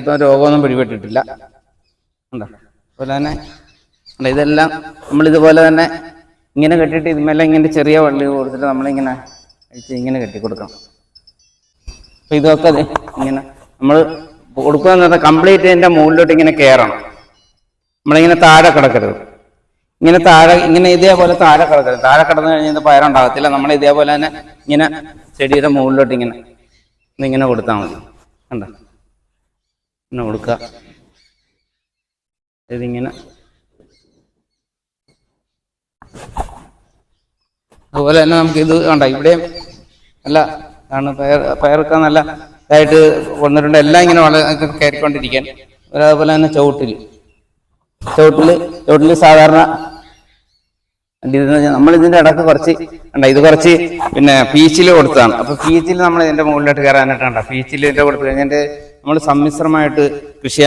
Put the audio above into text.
ഇപ്പം രോഗമൊന്നും പിടിപെട്ടിട്ടില്ല. ഉണ്ടോ? അതുപോലെ തന്നെ ഇതെല്ലാം നമ്മളിതുപോലെ തന്നെ ഇങ്ങനെ കെട്ടിയിട്ട് ഇതുമേലെ ഇങ്ങനെ ചെറിയ വള്ളി കൊടുത്തിട്ട് നമ്മളിങ്ങനെ അഴിച്ച് ഇങ്ങനെ കെട്ടി കൊടുക്കണം. അപ്പം ഇതൊക്കെ ഇങ്ങനെ നമ്മൾ കൊടുക്കുക എന്ന് പറഞ്ഞാൽ കംപ്ലീറ്റ് ഇതിൻ്റെ മുകളിലോട്ട് ഇങ്ങനെ കയറണം. നമ്മളിങ്ങനെ താഴെ കിടക്കരുത്. ഇങ്ങനെ താഴെ ഇങ്ങനെ ഇതേപോലെ താഴെ കിടക്കരുത്. താഴെ കിടന്നു കഴിഞ്ഞാൽ പയറുണ്ടാകത്തില്ല. നമ്മൾ ഇതേപോലെ തന്നെ ഇങ്ങനെ ചെടിയുടെ മുകളിലോട്ട് ഇങ്ങനെ കൊടുത്താൽ മതി. കണ്ടോ? ഇങ്ങനെ കൊടുക്കുക. ഇതിങ്ങനെ അതുപോലെ തന്നെ നമുക്ക് ഇത് കണ്ട ഇവിടെയും നല്ല ആണ് പയറൊക്കെ നല്ല ഇതായിട്ട് വന്നിട്ടുണ്ട്. എല്ലാം ഇങ്ങനെ വളരെ കയറിക്കൊണ്ടിരിക്കാൻ. അതുപോലെ തന്നെ ചുവട്ടിൽ സാധാരണ നമ്മളിതിൻ്റെ ഇടക്ക് കുറച്ച് ഇത് കുറച്ച് പിന്നെ പീച്ചിൽ കൊടുത്തതാണ്. അപ്പൊ പീച്ചിൽ നമ്മൾ ഇതിന്റെ മുകളിലോട്ട് കയറാനായിട്ടാണ്. പീച്ചിൽ കൊടുത്തു കഴിഞ്ഞാൽ നമ്മൾ സമ്മിശ്രമായിട്ട് കൃഷി